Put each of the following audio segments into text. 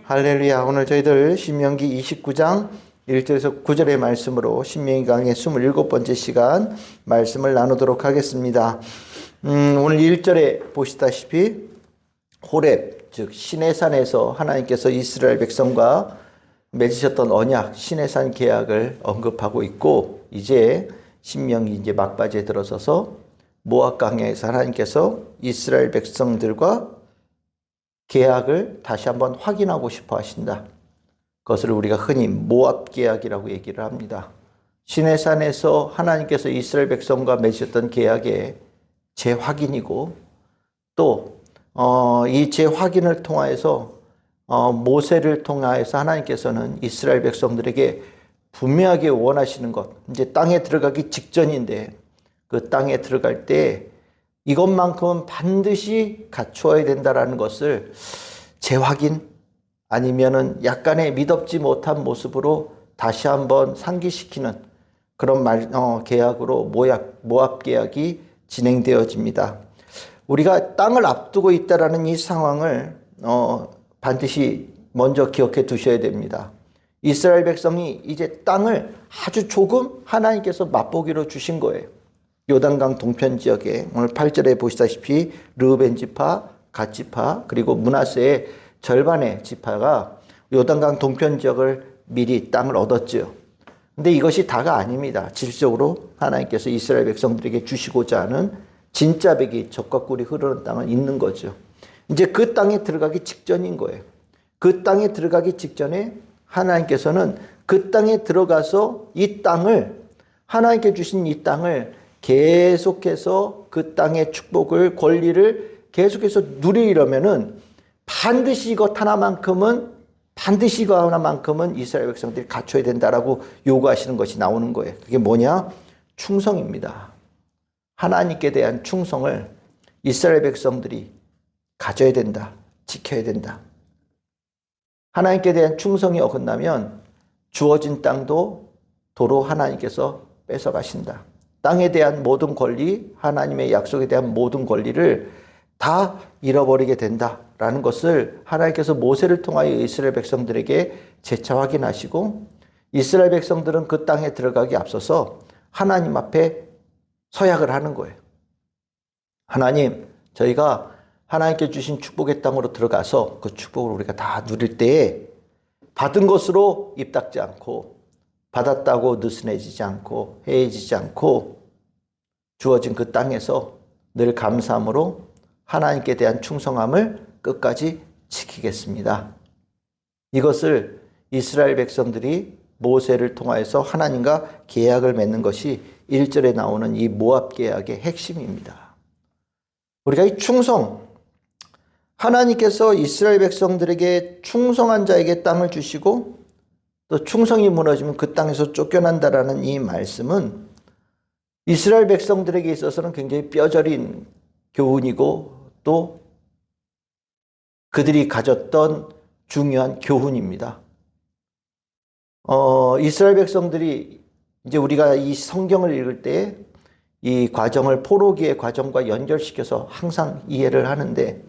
할렐루야. 오늘 저희들 신명기 29장 1절에서 9절의 말씀으로 신명기 강의 27번째 시간 말씀을 나누도록 하겠습니다. 오늘 1절에 보시다시피 호렙, 즉 시내산에서 하나님께서 이스라엘 백성과 맺으셨던 언약, 시내산 계약을 언급하고 있고, 이제 신명기 이제 막바지에 들어서서 모압 강야에서 하나님께서 이스라엘 백성들과 계약을 다시 한번 확인하고 싶어 하신다. 그것을 우리가 흔히 모압 계약이라고 얘기를 합니다. 시내산에서 하나님께서 이스라엘 백성과 맺으셨던 계약의 재확인이고, 또 이 재확인을 통하여서 모세를 통하여서 하나님께서는 이스라엘 백성들에게 분명하게 원하시는 것, 이제 땅에 들어가기 직전인데 그 땅에 들어갈 때 이것만큼은 반드시 갖추어야 된다라는 것을 재확인 아니면은 약간의 미덥지 못한 모습으로 다시 한번 상기시키는 그런 계약으로 모압 계약이 진행되어집니다. 우리가 땅을 앞두고 있다라는 이 상황을 반드시 먼저 기억해 두셔야 됩니다. 이스라엘 백성이 이제 땅을 아주 조금 하나님께서 맛보기로 주신 거예요. 요단강 동편 지역에 오늘 8절에 보시다시피 르우벤 지파, 갓 지파, 그리고 므낫세의 절반의 지파가 요단강 동편 지역을 미리 땅을 얻었죠. 근데 이것이 다가 아닙니다. 질적으로 하나님께서 이스라엘 백성들에게 주시고자 하는 진짜 백이 젖과 꿀이 흐르는 땅은 있는 거죠. 이제 그 땅에 들어가기 직전인 거예요. 그 땅에 들어가기 직전에 하나님께서는 그 땅에 들어가서 이 땅을, 하나님께 주신 이 땅을 계속해서 그 땅의 축복을, 권리를 계속해서 누리려면은 반드시 이것 하나만큼은 이스라엘 백성들이 갖춰야 된다라고 요구하시는 것이 나오는 거예요. 그게 뭐냐? 충성입니다. 하나님께 대한 충성을 이스라엘 백성들이 가져야 된다. 지켜야 된다. 하나님께 대한 충성이 어긋나면 주어진 땅도 도로 하나님께서 뺏어가신다. 땅에 대한 모든 권리, 하나님의 약속에 대한 모든 권리를 다 잃어버리게 된다라는 것을 하나님께서 모세를 통하여 이스라엘 백성들에게 재차 확인하시고, 이스라엘 백성들은 그 땅에 들어가기 앞서서 하나님 앞에 서약을 하는 거예요. 하나님, 저희가 하나님께 주신 축복의 땅으로 들어가서 그 축복을 우리가 다 누릴 때에 받은 것으로 입 닫지 않고, 받았다고 느슨해지지 않고, 해해지지 않고, 주어진 그 땅에서 늘 감사함으로 하나님께 대한 충성함을 끝까지 지키겠습니다. 이것을 이스라엘 백성들이 모세를 통하여서 하나님과 계약을 맺는 것이 1절에 나오는 이 모압 계약의 핵심입니다. 우리가 이 충성, 하나님께서 이스라엘 백성들에게 충성한 자에게 땅을 주시고, 또 충성이 무너지면 그 땅에서 쫓겨난다라는 이 말씀은 이스라엘 백성들에게 있어서는 굉장히 뼈저린 교훈이고, 또 그들이 가졌던 중요한 교훈입니다. 이스라엘 백성들이 이제 우리가 이 성경을 읽을 때 이 과정을 포로기의 과정과 연결시켜서 항상 이해를 하는데,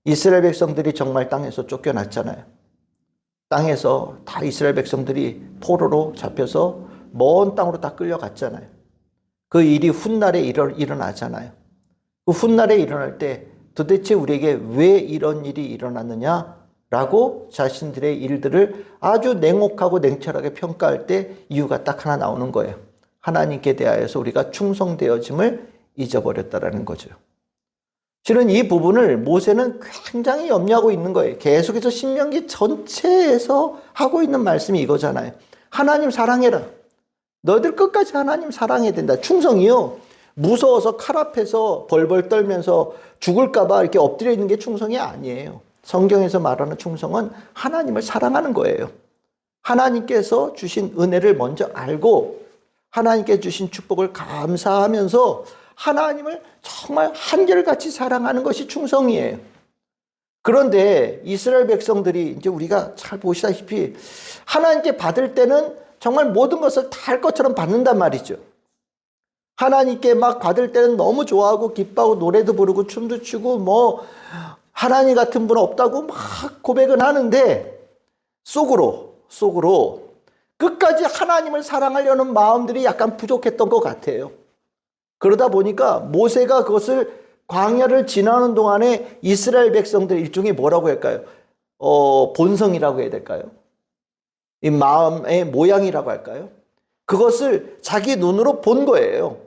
이스라엘 백성들이 정말 땅에서 쫓겨났잖아요. 땅에서 다 이스라엘 백성들이 포로로 잡혀서 먼 땅으로 다 끌려갔잖아요. 그 일이 훗날에 일어나잖아요. 그 훗날에 일어날 때 도대체 우리에게 왜 이런 일이 일어났느냐라고 자신들의 일들을 아주 냉혹하고 냉철하게 평가할 때 이유가 딱 하나 나오는 거예요. 하나님께 대하여서 우리가 충성되어짐을 잊어버렸다라는 거죠. 실은 이 부분을 모세는 굉장히 염려하고 있는 거예요. 계속해서 신명기 전체에서 하고 있는 말씀이 이거잖아요. 하나님 사랑해라. 너희들 끝까지 하나님 사랑해야 된다. 충성이요. 무서워서 칼 앞에서 벌벌 떨면서 죽을까 봐 이렇게 엎드려 있는 게 충성이 아니에요. 성경에서 말하는 충성은 하나님을 사랑하는 거예요. 하나님께서 주신 은혜를 먼저 알고 하나님께 주신 축복을 감사하면서 하나님을 정말 한결같이 사랑하는 것이 충성이에요. 그런데 이스라엘 백성들이 이제 우리가 잘 보시다시피 하나님께 받을 때는 정말 모든 것을 다 할 것처럼 받는단 말이죠. 하나님께 막 받을 때는 너무 좋아하고 기뻐하고 노래도 부르고 춤도 추고 뭐 하나님 같은 분 없다고 막 고백은 하는데, 속으로 끝까지 하나님을 사랑하려는 마음들이 약간 부족했던 것 같아요. 그러다 보니까 모세가 그것을 광야를 지나는 동안에 이스라엘 백성들 일종의 뭐라고 할까요? 본성이라고 해야 될까요? 이 마음의 모양이라고 할까요? 그것을 자기 눈으로 본 거예요.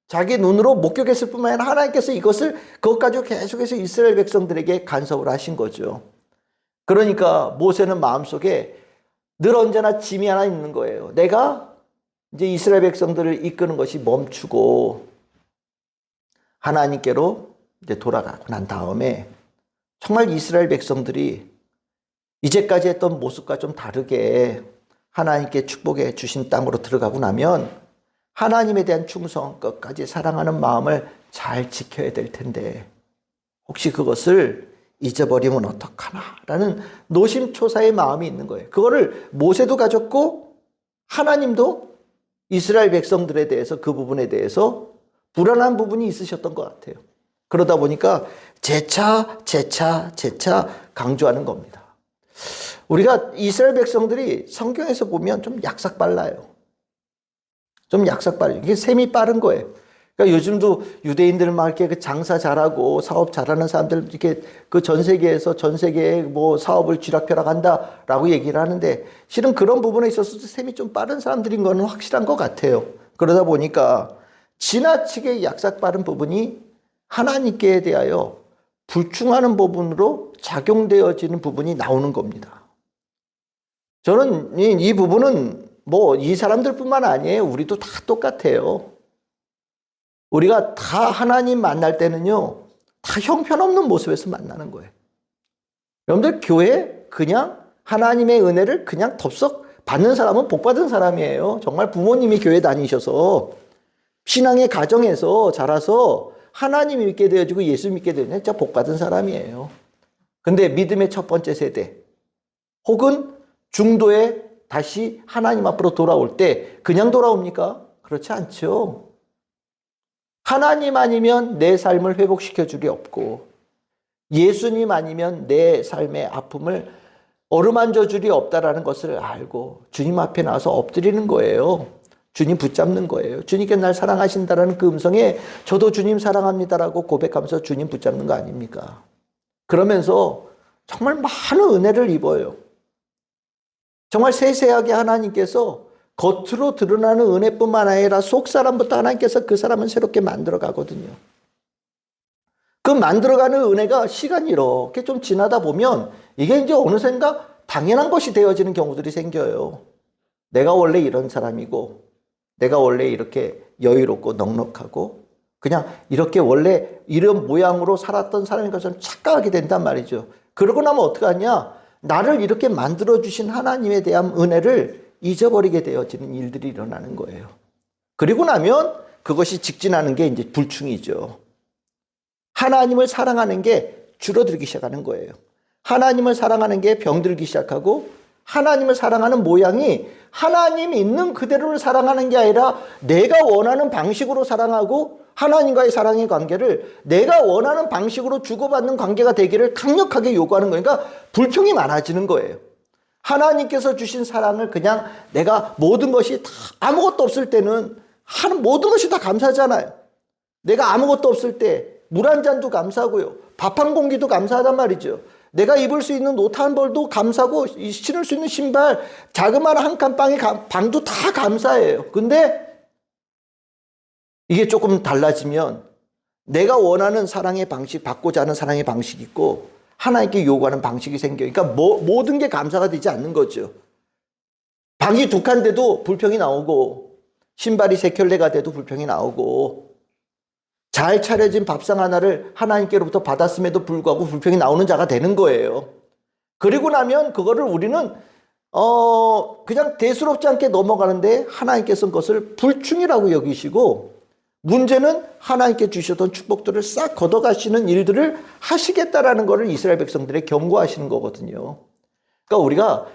자기 눈으로 목격했을 뿐만 아니라 하나님께서 그것 가지고 계속해서 이스라엘 백성들에게 간섭을 하신 거죠. 그러니까 모세는 마음속에 늘 언제나 짐이 하나 있는 거예요. 내가 이제 이스라엘 백성들을 이끄는 것이 멈추고 하나님께로 이제 돌아가고 난 다음에 정말 이스라엘 백성들이 이제까지 했던 모습과 좀 다르게 하나님께 축복해 주신 땅으로 들어가고 나면 하나님에 대한 충성, 끝까지 사랑하는 마음을 잘 지켜야 될 텐데 혹시 그것을 잊어버리면 어떡하나라는 노심초사의 마음이 있는 거예요. 그거를 모세도 가졌고 하나님도 이스라엘 백성들에 대해서 그 부분에 대해서 불안한 부분이 있으셨던 것 같아요. 그러다 보니까 재차 강조하는 겁니다. 우리가 이스라엘 백성들이 성경에서 보면 좀 약삭빨라요. 이게 셈이 빠른 거예요. 그러니까 요즘도 유대인들 막 이렇게 그 장사 잘하고 사업 잘하는 사람들 이렇게 그 전 세계에 뭐 사업을 쥐락펴락한다라고 얘기를 하는데 실은 그런 부분에 있어서도 셈이 좀 빠른 사람들인 거는 확실한 것 같아요. 그러다 보니까 지나치게 약삭 빠른 부분이 하나님께 대하여 불충하는 부분으로 작용되어지는 부분이 나오는 겁니다. 저는 이 부분은 뭐 이 사람들뿐만 아니에요. 우리도 다 똑같아요. 우리가 다 하나님 만날 때는요, 다 형편없는 모습에서 만나는 거예요. 여러분들 교회 그냥 하나님의 은혜를 그냥 덥석 받는 사람은 복 받은 사람이에요. 정말 부모님이 교회 다니셔서 신앙의 가정에서 자라서 하나님 믿게 되어지고 예수 믿게 되면 진짜 복 받은 사람이에요. 근데 믿음의 첫 번째 세대 혹은 중도에 다시 하나님 앞으로 돌아올 때 그냥 돌아옵니까? 그렇지 않죠. 하나님 아니면 내 삶을 회복시켜 줄이 없고 예수님 아니면 내 삶의 아픔을 어루만져 줄이 없다라는 것을 알고 주님 앞에 나와서 엎드리는 거예요. 주님 붙잡는 거예요. 주님께 날 사랑하신다라는 그 음성에 저도 주님 사랑합니다라고 고백하면서 주님 붙잡는 거 아닙니까? 그러면서 정말 많은 은혜를 입어요. 정말 세세하게 하나님께서 겉으로 드러나는 은혜뿐만 아니라 속 사람부터 하나님께서 그 사람을 새롭게 만들어 가거든요. 그 만들어가는 은혜가 시간이 이렇게 좀 지나다 보면 이게 이제 어느샌가 당연한 것이 되어지는 경우들이 생겨요. 내가 원래 이런 사람이고 내가 원래 이렇게 여유롭고 넉넉하고 그냥 이렇게 원래 이런 모양으로 살았던 사람인 것처럼 착각하게 된단 말이죠. 그러고 나면 어떡하냐? 나를 이렇게 만들어주신 하나님에 대한 은혜를 잊어버리게 되어지는 일들이 일어나는 거예요. 그리고 나면 그것이 직진하는 게 이제 불충이죠. 하나님을 사랑하는 게 줄어들기 시작하는 거예요. 하나님을 사랑하는 게 병들기 시작하고 하나님을 사랑하는 모양이 하나님이 있는 그대로를 사랑하는 게 아니라 내가 원하는 방식으로 사랑하고 하나님과의 사랑의 관계를 내가 원하는 방식으로 주고받는 관계가 되기를 강력하게 요구하는 거니까 불평이 많아지는 거예요. 하나님께서 주신 사랑을 그냥 내가 모든 것이 다 아무것도 없을 때는 모든 것이 다 감사하잖아요. 내가 아무것도 없을 때 물 한 잔도 감사하고요. 밥 한 공기도 감사하단 말이죠. 내가 입을 수 있는 옷 한 벌도 감사하고 신을 수 있는 신발, 자그마한 한 칸 방도 다 감사해요. 근데 이게 조금 달라지면 내가 원하는 사랑의 방식, 받고자 하는 사랑의 방식이 있고 하나님께 요구하는 방식이 생겨요. 그러니까 모든 게 감사가 되지 않는 거죠. 방이 두 칸 돼도 불평이 나오고 신발이 세 켤레가 돼도 불평이 나오고 잘 차려진 밥상 하나를 하나님께로부터 받았음에도 불구하고 불평이 나오는 자가 되는 거예요. 그리고 나면 그거를 우리는 그냥 대수롭지 않게 넘어가는데 하나님께서는 그것을 불충이라고 여기시고 문제는 하나님께 주셨던 축복들을 싹 걷어가시는 일들을 하시겠다라는 것을 이스라엘 백성들에 경고하시는 거거든요. 그러니까 우리가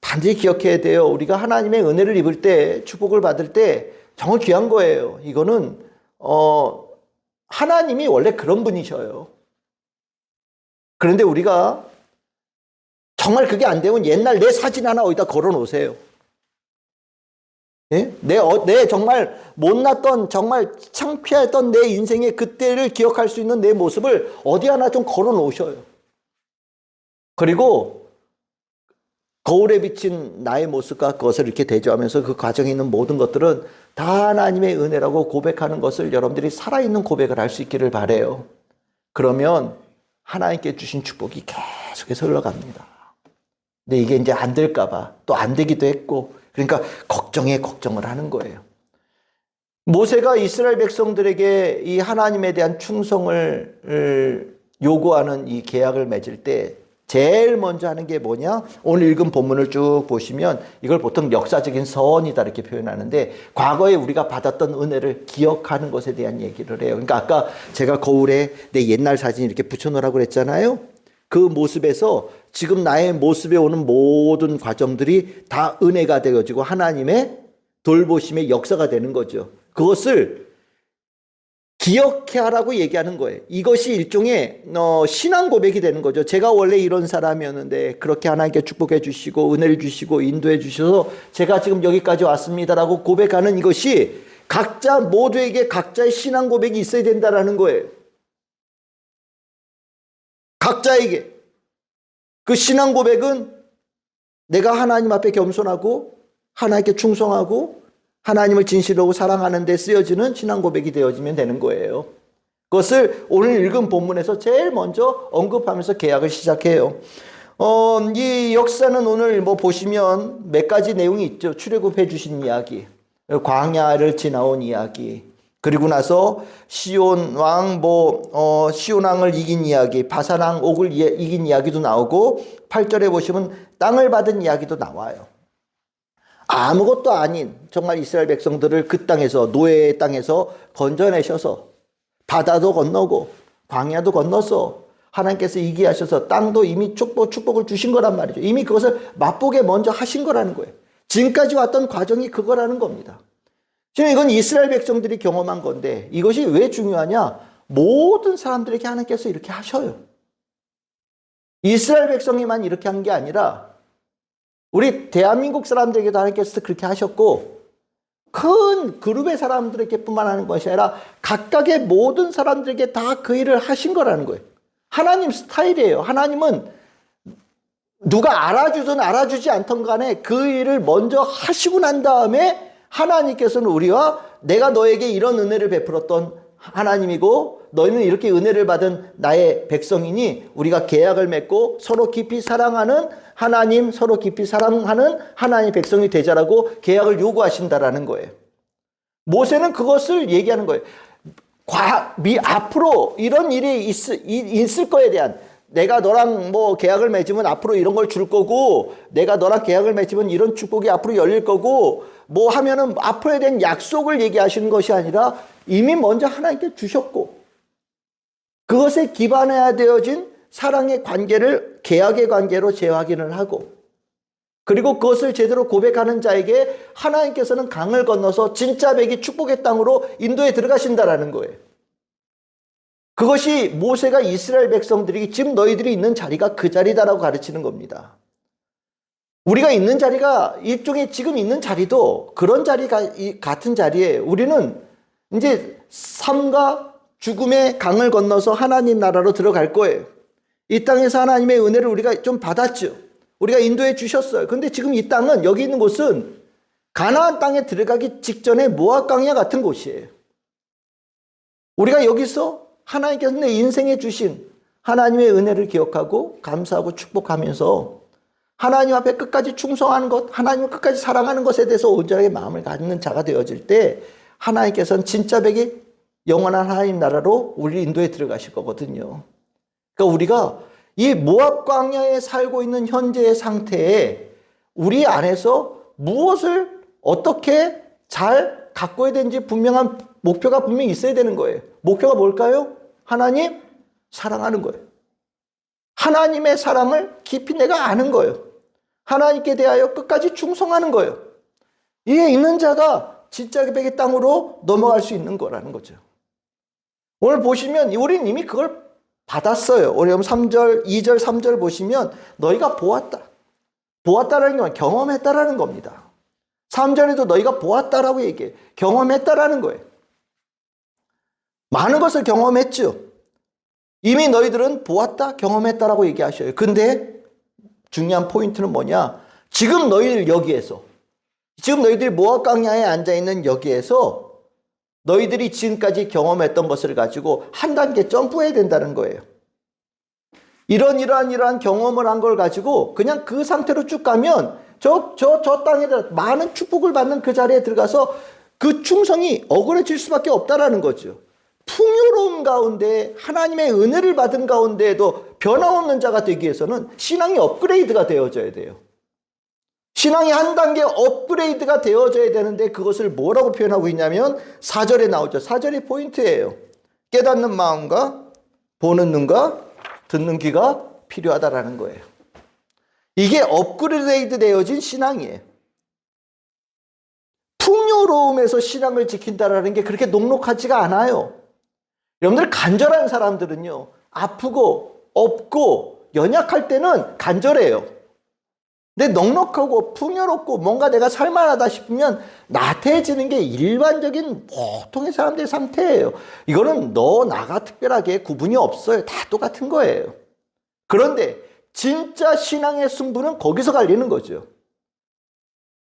반드시 기억해야 돼요. 우리가 하나님의 은혜를 입을 때 축복을 받을 때 정말 귀한 거예요. 이거는 하나님이 원래 그런 분이셔요. 그런데 우리가 정말 그게 안 되면 옛날 내 사진 하나 어디다 걸어 놓으세요. 예? 내 정말 못났던, 정말 창피했던 내 인생의 그때를 기억할 수 있는 내 모습을 어디 하나 좀 걸어 놓으셔요. 그리고 거울에 비친 나의 모습과 그것을 이렇게 대조하면서 그 과정에 있는 모든 것들은 다 하나님의 은혜라고 고백하는 것을 여러분들이 살아있는 고백을 할 수 있기를 바라요. 그러면 하나님께 주신 축복이 계속해서 흘러갑니다. 근데 이게 이제 안 될까봐 또 안 되기도 했고, 그러니까 걱정을 하는 거예요. 모세가 이스라엘 백성들에게 이 하나님에 대한 충성을 요구하는 이 계약을 맺을 때 제일 먼저 하는 게 뭐냐? 오늘 읽은 본문을 쭉 보시면 이걸 보통 역사적인 서원이다 이렇게 표현하는데, 과거에 우리가 받았던 은혜를 기억하는 것에 대한 얘기를 해요. 그러니까 아까 제가 거울에 내 옛날 사진 이렇게 붙여놓으라고 그랬잖아요. 그 모습에서 지금 나의 모습에 오는 모든 과정들이 다 은혜가 되어지고 하나님의 돌보심의 역사가 되는 거죠. 그것을 기억해 하라고 얘기하는 거예요. 이것이 일종의 신앙 고백이 되는 거죠. 제가 원래 이런 사람이었는데 그렇게 하나님께 축복해 주시고 은혜를 주시고 인도해 주셔서 제가 지금 여기까지 왔습니다라고 고백하는 이것이 각자 모두에게 각자의 신앙 고백이 있어야 된다라는 거예요. 각자에게. 그 신앙 고백은 내가 하나님 앞에 겸손하고 하나님께 충성하고 하나님을 진실로 사랑하는 데 쓰여지는 신앙 고백이 되어지면 되는 거예요. 그것을 오늘 읽은 본문에서 제일 먼저 언급하면서 계약을 시작해요. 이 역사는 오늘 뭐 보시면 몇 가지 내용이 있죠. 출애굽해 주신 이야기, 광야를 지나온 이야기, 그리고 나서 시온 왕을 이긴 이야기, 바산 왕 옥을 이긴 이야기도 나오고 8절에 보시면 땅을 받은 이야기도 나와요. 아무것도 아닌 정말 이스라엘 백성들을 그 땅에서, 노예의 땅에서 건져내셔서 바다도 건너고 광야도 건너서 하나님께서 이기게 하셔서 땅도 이미 축복을 주신 거란 말이죠. 이미 그것을 맛보게 먼저 하신 거라는 거예요. 지금까지 왔던 과정이 그거라는 겁니다. 지금 이건 이스라엘 백성들이 경험한 건데 이것이 왜 중요하냐? 모든 사람들에게 하나님께서 이렇게 하셔요. 이스라엘 백성이만 이렇게 한 게 아니라 우리 대한민국 사람들에게도 하나님께서 그렇게 하셨고, 큰 그룹의 사람들에게뿐만 하는 것이 아니라 각각의 모든 사람들에게 다 그 일을 하신 거라는 거예요. 하나님 스타일이에요. 하나님은 누가 알아주든 알아주지 않던 간에 그 일을 먼저 하시고 난 다음에 하나님께서는 우리와 내가 너에게 이런 은혜를 베풀었던 하나님이고 너희는 이렇게 은혜를 받은 나의 백성이니 우리가 계약을 맺고 서로 깊이 사랑하는 하나님, 서로 깊이 사랑하는 하나님의 백성이 되자라고 계약을 요구하신다라는 거예요. 모세는 그것을 얘기하는 거예요. 앞으로 이런 일이 있을 거에 대한, 내가 너랑 뭐 계약을 맺으면 앞으로 이런 걸 줄 거고, 내가 너랑 계약을 맺으면 이런 축복이 앞으로 열릴 거고, 뭐 하면은 앞으로에 대한 약속을 얘기하시는 것이 아니라 이미 먼저 하나님께 주셨고, 그것에 기반해야 되어진 사랑의 관계를 계약의 관계로 재확인을 하고, 그리고 그것을 제대로 고백하는 자에게 하나님께서는 강을 건너서 진짜 백이 축복의 땅으로 인도에 들어가신다라는 거예요. 그것이 모세가 이스라엘 백성들이 지금 너희들이 있는 자리가 그 자리다라고 가르치는 겁니다. 우리가 있는 자리가 일종의 지금 있는 자리도 그런 자리가 같은 자리예요. 우리는 이제 삶과 죽음의 강을 건너서 하나님 나라로 들어갈 거예요. 이 땅에서 하나님의 은혜를 우리가 좀 받았죠. 우리가 인도해 주셨어요. 근데 지금 이 땅은, 여기 있는 곳은 가나안 땅에 들어가기 직전에 모압 광야 같은 곳이에요. 우리가 여기서 하나님께서 내 인생에 주신 하나님의 은혜를 기억하고 감사하고 축복하면서 하나님 앞에 끝까지 충성하는 것, 하나님을 끝까지 사랑하는 것에 대해서 온전하게 마음을 갖는 자가 되어질 때 하나님께서는 진짜 백이 영원한 하나님 나라로 우리 인도에 들어가실 거거든요. 그러니까 우리가 이 모압 광야에 살고 있는 현재의 상태에 우리 안에서 무엇을 어떻게 잘 가꿔야 되는지 분명한 목표가 분명히 있어야 되는 거예요. 목표가 뭘까요? 하나님 사랑하는 거예요. 하나님의 사랑을 깊이 내가 아는 거예요. 하나님께 대하여 끝까지 충성하는 거예요. 이게 있는 자가 진짜 백의 땅으로 넘어갈 수 있는 거라는 거죠. 오늘 보시면 우리는 이미 그걸 받았어요. 우리 3절, 2절, 3절 보시면 너희가 보았다. 보았다라는 건 경험했다라는 겁니다. 3절에도 너희가 보았다라고 얘기해. 경험했다라는 거예요. 많은 것을 경험했죠. 이미 너희들은 보았다, 경험했다라고 얘기하셔요. 근데 중요한 포인트는 뭐냐? 지금 너희들 여기에서, 지금 너희들이 모압 광야에 앉아있는 여기에서 너희들이 지금까지 경험했던 것을 가지고 한 단계 점프해야 된다는 거예요. 이러한 경험을 한 걸 가지고 그냥 그 상태로 쭉 가면 저 땅에 많은 축복을 받는 그 자리에 들어가서 그 충성이 억울해질 수밖에 없다라는 거죠. 풍요로운 가운데 하나님의 은혜를 받은 가운데에도 변함없는 자가 되기 위해서는 신앙이 업그레이드가 되어져야 돼요. 신앙이 한 단계 업그레이드가 되어져야 되는데 그것을 뭐라고 표현하고 있냐면 4절에 나오죠. 4절이 포인트예요. 깨닫는 마음과 보는 눈과 듣는 귀가 필요하다라는 거예요. 이게 업그레이드 되어진 신앙이에요. 풍요로움에서 신앙을 지킨다라는 게 그렇게 녹록하지가 않아요. 여러분들 간절한 사람들은요, 아프고 없고 연약할 때는 간절해요. 근데 넉넉하고 풍요롭고 뭔가 내가 살만하다 싶으면 나태해지는 게 일반적인 보통의 사람들의 상태예요. 이거는 너 나가 특별하게 구분이 없어요. 다 똑같은 거예요. 그런데 진짜 신앙의 승부는 거기서 갈리는 거죠.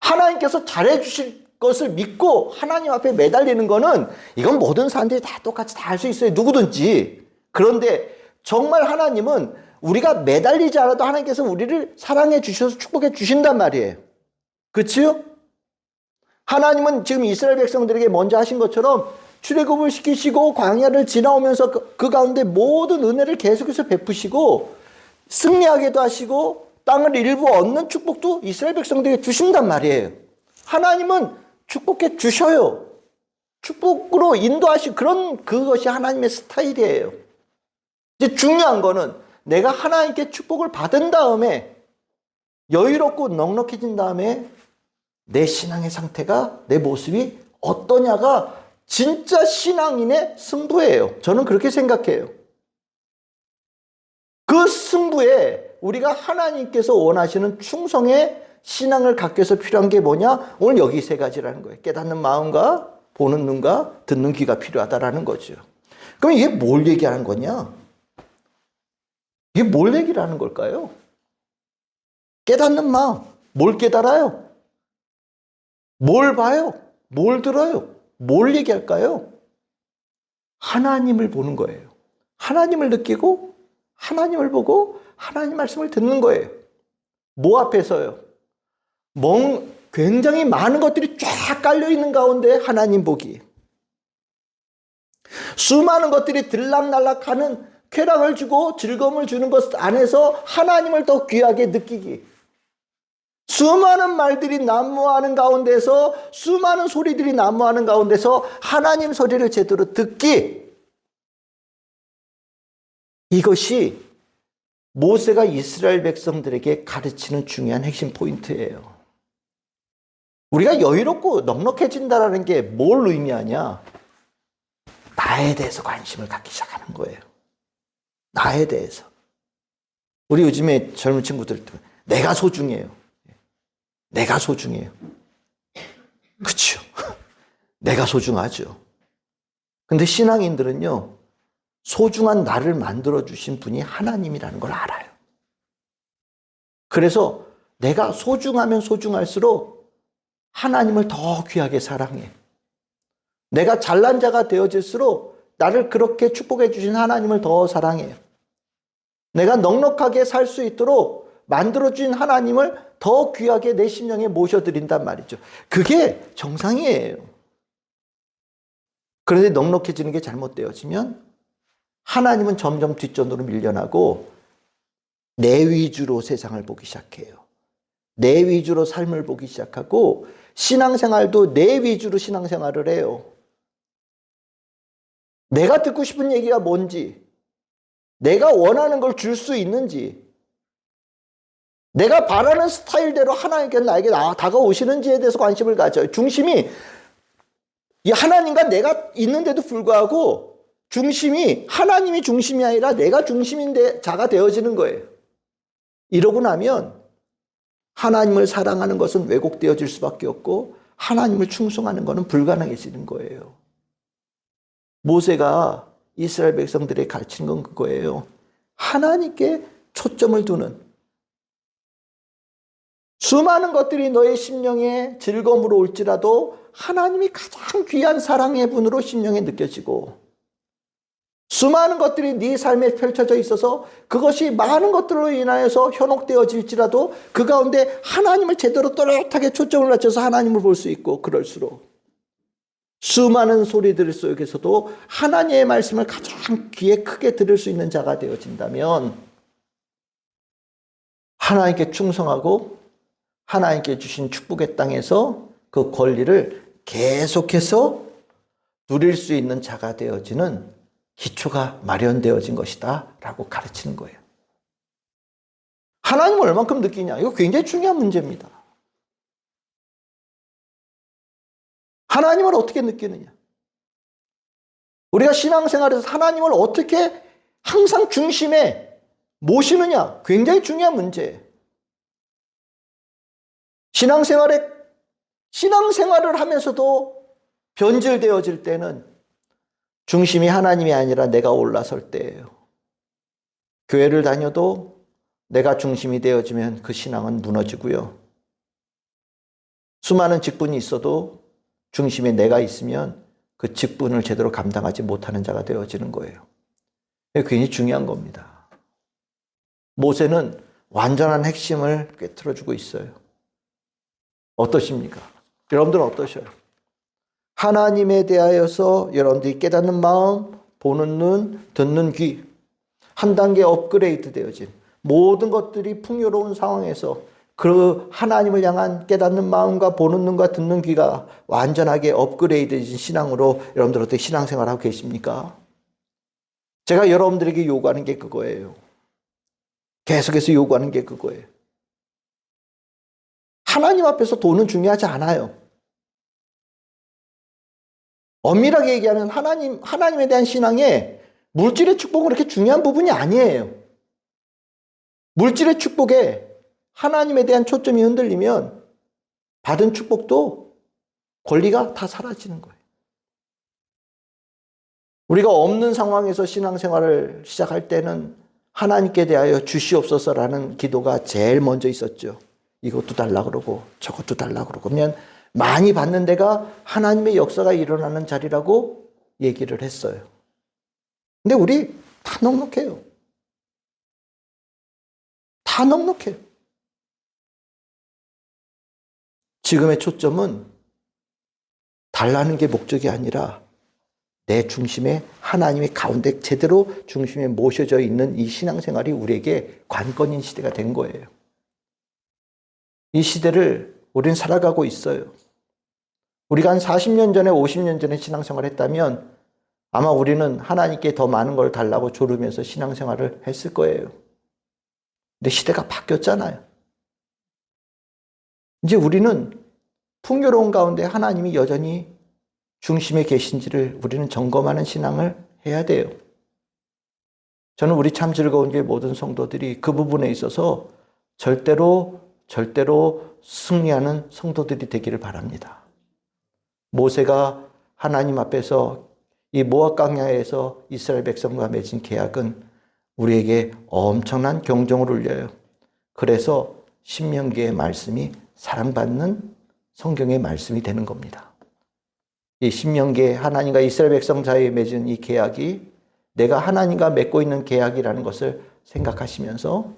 하나님께서 잘해주실 것을 믿고 하나님 앞에 매달리는 거는 이건 모든 사람들이 다 똑같이 다 할 수 있어요. 누구든지. 그런데 정말 하나님은 우리가 매달리지 않아도 하나님께서 우리를 사랑해 주셔서 축복해 주신단 말이에요. 그렇지요? 하나님은 지금 이스라엘 백성들에게 먼저 하신 것처럼 출애굽을 시키시고 광야를 지나오면서 그 가운데 모든 은혜를 계속해서 베푸시고 승리하게도 하시고 땅을 일부 얻는 축복도 이스라엘 백성들에게 주신단 말이에요. 하나님은 축복해 주셔요. 축복으로 인도하시고 그것이 하나님의 스타일이에요. 이제 중요한 거는 내가 하나님께 축복을 받은 다음에 여유롭고 넉넉해진 다음에 내 신앙의 상태가, 내 모습이 어떠냐가 진짜 신앙인의 승부예요. 저는 그렇게 생각해요. 그 승부에 우리가 하나님께서 원하시는 충성의 신앙을 갖기 위해서 필요한 게 뭐냐? 오늘 여기 세 가지라는 거예요. 깨닫는 마음과 보는 눈과 듣는 귀가 필요하다라는 거죠. 그럼 이게 뭘 얘기하는 거냐? 이게 뭘 얘기를 하는 걸까요? 깨닫는 마음. 뭘 깨달아요? 뭘 봐요? 뭘 들어요? 뭘 얘기할까요? 하나님을 보는 거예요. 하나님을 느끼고 하나님을 보고 하나님 말씀을 듣는 거예요. 뭐 앞에서요? 굉장히 많은 것들이 쫙 깔려있는 가운데 하나님 보기. 수많은 것들이 들락날락하는 쾌락을 주고 즐거움을 주는 것 안에서 하나님을 더 귀하게 느끼기. 수많은 말들이 난무하는 가운데서, 수많은 소리들이 난무하는 가운데서 하나님 소리를 제대로 듣기. 이것이 모세가 이스라엘 백성들에게 가르치는 중요한 핵심 포인트예요. 우리가 여유롭고 넉넉해진다는 게 뭘 의미하냐? 나에 대해서 관심을 갖기 시작하는 거예요. 나에 대해서. 우리 요즘에 젊은 친구들도 내가 소중해요. 내가 소중해요. 그렇죠. 내가 소중하죠. 근데 신앙인들은요, 소중한 나를 만들어주신 분이 하나님이라는 걸 알아요. 그래서 내가 소중하면 소중할수록 하나님을 더 귀하게 사랑해. 내가 잘난 자가 되어질수록 나를 그렇게 축복해 주신 하나님을 더 사랑해요. 내가 넉넉하게 살 수 있도록 만들어주신 하나님을 더 귀하게 내 심령에 모셔드린단 말이죠. 그게 정상이에요. 그런데 넉넉해지는 게 잘못되어지면 하나님은 점점 뒷전으로 밀려나고 내 위주로 세상을 보기 시작해요. 내 위주로 삶을 보기 시작하고 신앙생활도 내 위주로 신앙생활을 해요. 내가 듣고 싶은 얘기가 뭔지, 내가 원하는 걸 줄 수 있는지, 내가 바라는 스타일대로 하나님께서 나에게 다가오시는지에 대해서 관심을 가져요. 중심이 이 하나님과 내가 있는데도 불구하고 중심이 하나님이 중심이 아니라 내가 중심인데 자가 되어지는 거예요. 이러고 나면 하나님을 사랑하는 것은 왜곡되어질 수밖에 없고 하나님을 충성하는 것은 불가능해지는 거예요. 모세가 이스라엘 백성들에게 가르치는 건 그거예요. 하나님께 초점을 두는, 수많은 것들이 너의 심령에 즐거움으로 올지라도 하나님이 가장 귀한 사랑의 분으로 심령에 느껴지고, 수많은 것들이 네 삶에 펼쳐져 있어서 그것이 많은 것들로 인하여서 현혹되어질지라도 그 가운데 하나님을 제대로 또렷하게 초점을 맞춰서 하나님을 볼 수 있고, 그럴수록 수많은 소리들 속에서도 하나님의 말씀을 가장 귀에 크게 들을 수 있는 자가 되어진다면 하나님께 충성하고 하나님께 주신 축복의 땅에서 그 권리를 계속해서 누릴 수 있는 자가 되어지는 기초가 마련되어진 것이다 라고 가르치는 거예요. 하나님을 얼만큼 느끼냐? 이거 굉장히 중요한 문제입니다. 하나님을 어떻게 느끼느냐? 우리가 신앙생활에서 하나님을 어떻게 항상 중심에 모시느냐? 굉장히 중요한 문제예요. 신앙생활을 하면서도 변질되어질 때는 중심이 하나님이 아니라 내가 올라설 때예요. 교회를 다녀도 내가 중심이 되어지면 그 신앙은 무너지고요. 수많은 직분이 있어도 중심에 내가 있으면 그 직분을 제대로 감당하지 못하는 자가 되어지는 거예요. 굉장히 중요한 겁니다. 모세는 완전한 핵심을 꿰뚫어주고 있어요. 어떠십니까? 여러분들은 어떠셔요? 하나님에 대하여서 여러분들이 깨닫는 마음, 보는 눈, 듣는 귀, 한 단계 업그레이드 되어진 모든 것들이 풍요로운 상황에서 그 하나님을 향한 깨닫는 마음과 보는 눈과 듣는 귀가 완전하게 업그레이드된 신앙으로 여러분들 어떻게 신앙생활하고 계십니까? 제가 여러분들에게 요구하는 게 그거예요. 계속해서 요구하는 게 그거예요. 하나님 앞에서 돈은 중요하지 않아요. 엄밀하게 얘기하면 하나님에 대한 신앙에 물질의 축복은 그렇게 중요한 부분이 아니에요. 물질의 축복에 하나님에 대한 초점이 흔들리면 받은 축복도 권리가 다 사라지는 거예요. 우리가 없는 상황에서 신앙생활을 시작할 때는 하나님께 대하여 주시옵소서라는 기도가 제일 먼저 있었죠. 이것도 달라 그러고 저것도 달라 그러고 그러면 많이 받는 데가 하나님의 역사가 일어나는 자리라고 얘기를 했어요. 근데 우리 다 넉넉해요. 다 넉넉해요. 지금의 초점은 달라는 게 목적이 아니라 내 중심에 하나님의 가운데 제대로 중심에 모셔져 있는 이 신앙생활이 우리에게 관건인 시대가 된 거예요. 이 시대를 우리는 살아가고 있어요. 우리가 한 40년 전에 50년 전에 신앙생활을 했다면 아마 우리는 하나님께 더 많은 걸 달라고 조르면서 신앙생활을 했을 거예요. 근데 시대가 바뀌었잖아요. 이제 우리는 풍요로운 가운데 하나님이 여전히 중심에 계신지를 우리는 점검하는 신앙을 해야 돼요. 저는 우리 참 즐거운 교회 모든 성도들이 그 부분에 있어서 절대로 승리하는 성도들이 되기를 바랍니다. 모세가 하나님 앞에서 이 모압 광야에서 이스라엘 백성과 맺은 계약은 우리에게 엄청난 경종을 울려요. 그래서 신명기의 말씀이 사랑받는 성경의 말씀이 되는 겁니다. 이 신명기에 하나님과 이스라엘 백성 사이에 맺은 이 계약이 내가 하나님과 맺고 있는 계약이라는 것을 생각하시면서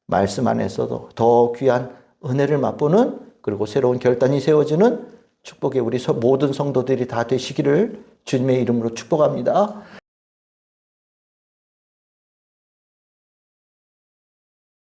말씀 안에서도 더 귀한 은혜를 맛보는 그리고 새로운 결단이 세워지는 축복의 우리 모든 성도들이 다 되시기를 주님의 이름으로 축복합니다.